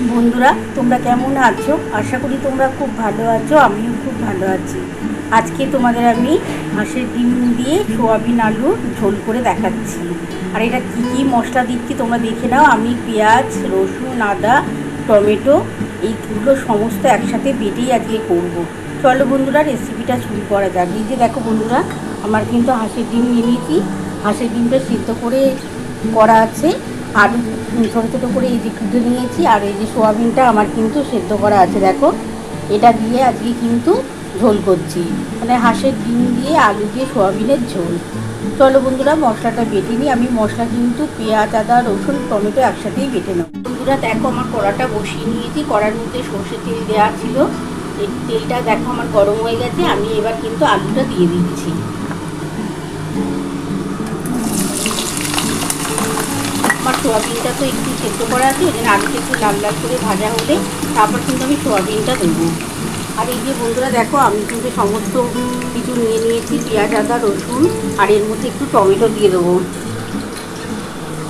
বন্ধুরা, তোমরা কেমন আছো? আশা করি তোমরা খুব ভালো আছো। আমিও খুব ভালো আছি। আজকে তোমাদের আমি হাঁসের ডিম দিয়ে সোয়াবিন আলুর ঝোল করে দেখাচ্ছি। আর এটা কী কী মশলা দিচ্ছি তোমরা দেখে নাও। আমি পেঁয়াজ, রসুন, আদা, টমেটো এইগুলো সমস্ত একসাথে বেটেই আজকে করব। চলো বন্ধুরা, রেসিপিটা শুরু করা যাক। এই যে দেখো বন্ধুরা, আমার কিন্তু হাঁসের ডিম নিয়ে নিয়েছি। হাঁসের ডিমটা সিদ্ধ করে করা আছে। আলু ছোটো ছোটো করে এই যে কেটে নিয়েছি। আর এই যে সোয়াবিনটা আমার কিন্তু সেদ্ধ করা আছে। দেখো, এটা দিয়ে আজকে কিন্তু ঝোল করছি, মানে হাঁসের ডিম দিয়ে আলু দিয়ে সোয়াবিনের ঝোল। চলো বন্ধুরা, মশলাটা বেটে নিই। আমি মশলা কিন্তু পেঁয়াজ, আদা, রসুন, টমেটো একসাথেই বেটে নেব। বন্ধুরা দেখো, আমার কড়াটা বসিয়ে নিয়েছি। কড়ার মধ্যে সর্ষের তেল দেওয়া ছিল। এই তেলটা দেখো আমার গরম হয়ে গেছে। আমি এবার কিন্তু আলুটা দিয়ে দিচ্ছি। আমার সোয়াবিনটা তো একটু সেদ্ধ করা আছে, ওই জন্য আলুটা একটু লাল লাল করে ভাজা হলে তারপর কিন্তু আমি সোয়াবিনটা দেবো। আর এই যে বন্ধুরা দেখো, আমি কিন্তু সমস্ত কিছু নিয়ে নিয়েছি, পেঁয়াজ, আদা, রসুন, আর এর মধ্যে একটু টমেটো দিয়ে দেবো।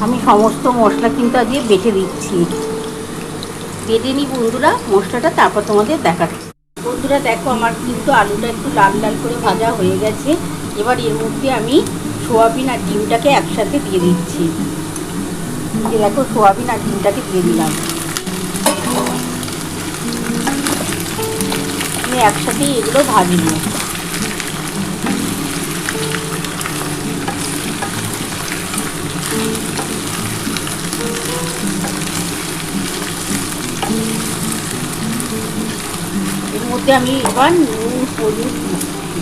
আমি সমস্ত মশলা কিন্তু আজকে বেটে দিচ্ছি। বেটে নিই বন্ধুরা মশলাটা, তারপর তোমাদের দেখাচ্ছি। বন্ধুরা দেখো, আমার কিন্তু আলুটা একটু লাল লাল করে ভাজা হয়ে গেছে। এবার এর মধ্যে আমি সোয়াবিন আর ডিমটাকে একসাথে দিয়ে দিচ্ছি। যে দেখো, সোয়াবিন আর ডিমটাকে দিয়ে দিলাম। আমি একসাথেই এগুলো ভাজবো। এর মধ্যে আমি এবার নুন, হলুদ,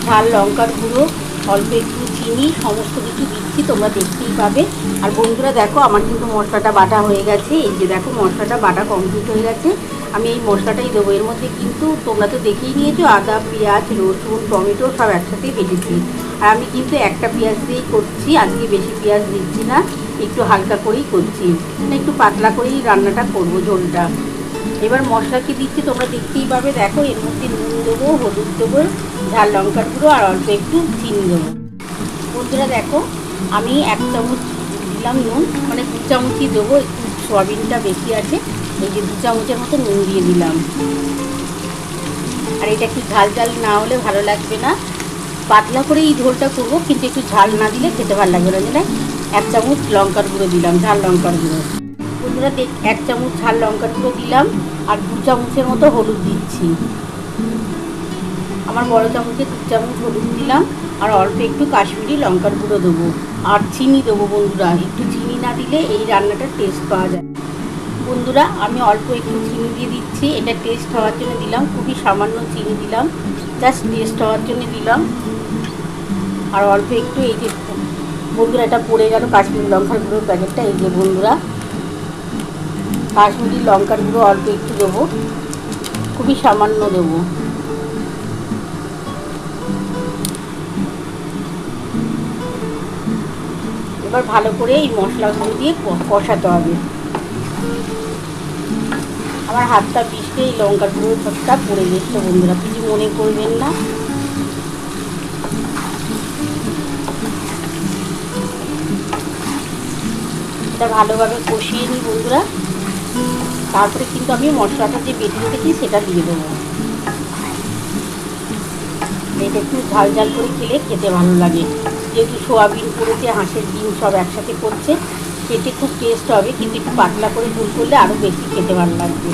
ঝাল লঙ্কার গুঁড়ো, অল্প একটু চিনি সমস্ত কিছু দিচ্ছি, তোমরা দেখতেই পাবে। আর বন্ধুরা দেখো, আমার কিন্তু মশলাটা বাটা হয়ে গেছে। এই যে দেখো, মশলাটা বাটা কমপ্লিট হয়ে গেছে। আমি এই মশলাটাই দেবো। এর মধ্যে কিন্তু তোমরা তো দেখেই নিয়েছো, আদা, পেঁয়াজ, রসুন, টমেটো সব একসাথেই বেটেছি। আর আমি কিন্তু একটা পেঁয়াজ দিয়েই করছি, আজকে বেশি পেঁয়াজ দিচ্ছি না, একটু হালকা করেই করছি, মানে একটু পাতলা করেই রান্নাটা করবো, ঝোলটা। এবার মশলা কি দিচ্ছি তোমরা দেখতেই পাবে। দেখো, এর মধ্যে নুন দেবো, হলুদ দেবো, ঝাল লঙ্কার গুঁড়ো, আর অল্প একটু চিনি দেবো। বন্ধুরা দেখো, আমি 1 চামচ দিলাম নুন, মানে 2 চামচই দেবো, একটু সয়াবিনটা বেশি আছে, এই যে 2 চামচের মতো নুন দিয়ে দিলাম। আর এটা একটু ঝাল ঝাল না হলে ভালো লাগবে না। পাতলা করে এই ঝোলটা করবো, কিন্তু একটু ঝাল না দিলে খেতে ভালো লাগবে না। যেন 1 চামচ লঙ্কার গুঁড়ো দিলাম, ঝাল লঙ্কার গুঁড়ো। বন্ধুরা 1 চামচ ঝাল লঙ্কার গুঁড়ো দিলাম। আর 2 চামচের মতো হলুদ দিচ্ছি। আমার বড় চামচে 2 চামচ হলুদ দিলাম। আর অল্প একটু কাশ্মীরি লঙ্কার গুঁড়ো দেবো। আর চিনি দেবো বন্ধুরা, একটু চিনি না দিলে এই রান্নাটার টেস্ট পাওয়া যায়। বন্ধুরা আমি অল্প একটু চিনি দিয়ে দিচ্ছি, এটা টেস্ট হওয়ার জন্য দিলাম, খুবই সামান্য চিনি দিলাম, জাস্ট টেস্ট হওয়ার জন্য দিলাম। আর অল্প একটু এই যে বন্ধুরা, এটা পড়ে গেল কাশ্মীরি লঙ্কার গুঁড়োর প্যাকেটটা। এই যে বন্ধুরা, কাশ্মীরি লঙ্কার গুঁড়ো অল্প একটু দেবো, খুবই সামান্য দেবো। এবার ভালো করে এই মশলাগুলো দিয়ে কষাতে হবে। আমার হাতটা পিষতে এই লঙ্কার গুঁড়ো সবটা পড়ে গেছে বন্ধুরা, কিছু মনে করবেন না। এটা ভালোভাবে কষিয়ে নিই বন্ধুরা। তারপরে কিন্তু আমি মশলাটা যে বেটে রেখেছি সেটা দিয়ে দেবো। এটা একটু ঝাল ঝাল করে খেলে খেতে ভালো লাগে, যেহেতু সোয়াবিন করেছে, হাঁসের ডিম সব একসাথে করছে, খেতে খুব টেস্ট হবে। কিন্তু একটু পাতলা করে ঝোল করলে আরও বেশি খেতে ভালো লাগবে।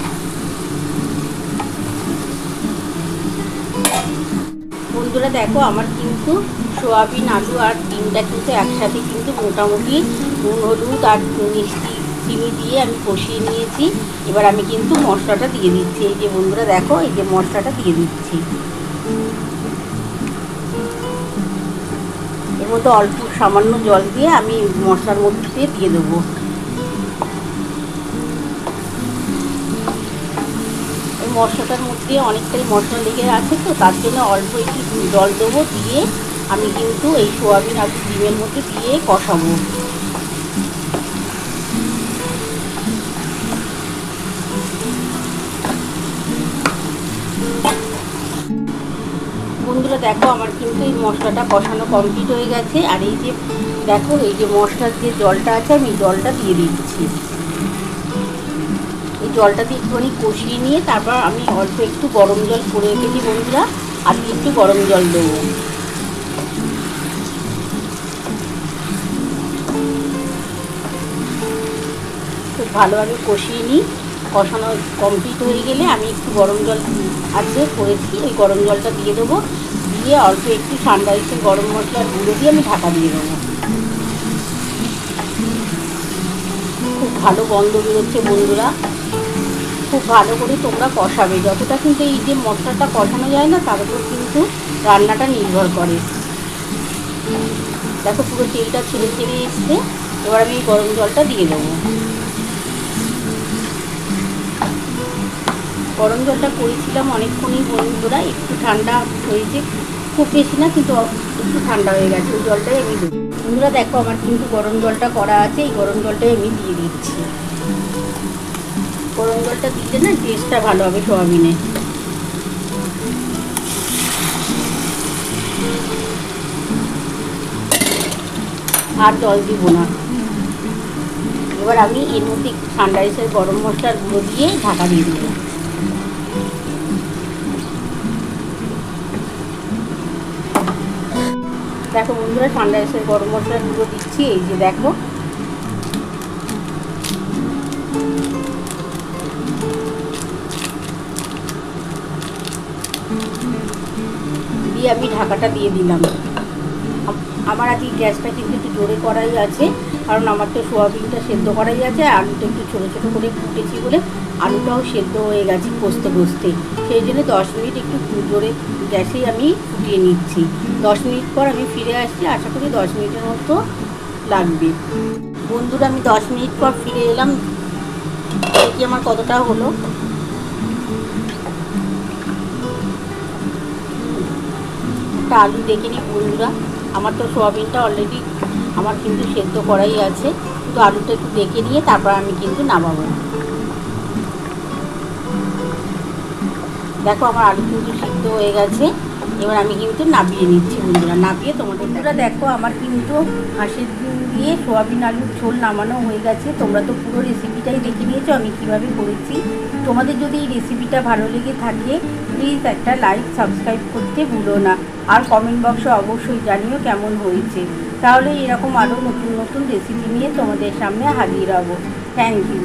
বন্ধুরা দেখো, আমার কিন্তু সোয়াবিন, আলু আর ডিমটা কিন্তু একসাথে কিন্তু মোটামুটি নুন, হলুদ আর মিষ্টি, চিনি দিয়ে আমি কষিয়ে নিয়েছি। এবার আমি কিন্তু মশলাটা দিয়ে দিচ্ছি। এই যে বন্ধুরা দেখো, এই যে মশলাটা দিয়ে দিচ্ছি। এর মধ্যে অল্প সামান্য জল দিয়ে আমি মশলার মধ্যে দিয়ে দেবো। এই মশলাটার মধ্যে অনেকটাই মশলা লেগে আছে, তো তার জন্য অল্প একটু জল দেবো, দিয়ে আমি কিন্তু এই সোয়াবিন আর ডিমের মধ্যে দিয়ে কষাবো। বন্ধুরা দেখো, আমার কিন্তু এই মশলাটা কষানো কমপ্লিট হয়ে গেছে। আর এই যে দেখো, এই যে মশলার যে জলটা আছে, আমি জলটা দিয়ে দিচ্ছি। এই জলটা দিয়ে একটুখানি কষিয়ে নিয়ে তারপর আমি অল্প একটু গরম জল করে রেখেছি বন্ধুরা, আর একটু গরম জল দেবো। খুব ভালোভাবে কষিয়ে নিই। কষানো কমপ্লিট হয়ে গেলে আমি একটু গরম জল আছে করেছি, ওই গরম জলটা দিয়ে দেবো। দিয়ে অল্প একটু ঠান্ডা এসে গরম মশলার গুঁড়ো দিয়ে আমি ঢাকা দিয়ে দেবো। খুব ভালো গন্ধ বেরোচ্ছে বন্ধুরা। খুব ভালো করে তোমরা কষাবে, যতটা কিন্তু এই যে মশলাটা কষানো যায় না তার উপর কিন্তু রান্নাটা নির্ভর করে। দেখো পুরো তেলটা ছেড়ে ছেড়ে এসছে। এবার আমি এই গরম জলটা দিয়ে দেবো। গরম জলটা করেছিলাম অনেকক্ষণই বন্ধুরা, একটু ঠান্ডা হয়েছে, খুব বেশি না কিন্তু একটু ঠান্ডা হয়ে গেছে, ওই জলটাই আমি দেবো। বন্ধুরা দেখো আমার কিন্তু গরম জলটা করা আছে, এই গরম জলটাই আমি দিয়ে দিচ্ছি। গরম জলটা দিলে না টেস্টটা ভালো হবে সোয়াবিনে। আর জল দিব না। এবার আমি এর মধ্যে ঠান্ডা এসে গরম মশলার গুঁড়ো দিয়ে ঢাকা দিয়ে দেবো। দেখো বন্ধুরা ঠান্ডা এসে গরম মশলার গুঁড়ো দিচ্ছি, এই যে দেখো। দিয়ে আমি ঢাকাটা দিয়ে দিলাম। আমার আজকে গ্যাসটা কিন্তু একটু জোরে করাই আছে, কারণ আমার তো সোয়াবিনটা সেদ্ধ করাই আছে, আলুটা একটু ছোটো ছোটো করে ফুটেছি বলে আলুটাও সেদ্ধ হয়ে গেছে কষতে কষতে। সেই জন্য 10 মিনিট একটু জোরে গ্যাসেই আমি ফুটিয়ে নিচ্ছি। 10 মিনিট পর আমি ফিরে আসছি, আশা করি 10 মিনিটের মতো লাগবে। বন্ধুরা আমি 10 মিনিট পর ফিরে এলাম, দেখি আমার কতটা হলো। একটা আলু দেখে নিই বন্ধুরা, আমার তো সোয়াবিনটা অলরেডি আমার কিন্তু সেদ্ধ করাই আছে, কিন্তু আলুটা একটু দেখে নিয়ে তারপর আমি কিন্তু নামাবো। দেখো আমার আলু কিন্তু সিদ্ধ হয়ে গেছে, এবার আমি কিন্তু নামিয়ে নিচ্ছি বন্ধুরা। নামিয়ে তোমাদের বন্ধুরা দেখো আমার কিন্তু হাঁসের ডিম দিয়ে সোয়াবিন আলুর ঝোল নামানো হয়ে গেছে। তোমরা তো পুরো রেসিপিটাই দেখে নিয়েছো আমি কীভাবে করেছি। তোমাদের যদি এই রেসিপিটা ভালো লেগে থাকে প্লিজ একটা লাইক সাবস্ক্রাইব করতে ভুলো না, আর কমেন্ট বক্সে অবশ্যই জানিও কেমন হয়েছে। তাহলে এরকম আরও নতুন নতুন রেসিপি নিয়ে তোমাদের সামনে হাজির হব। Thank you.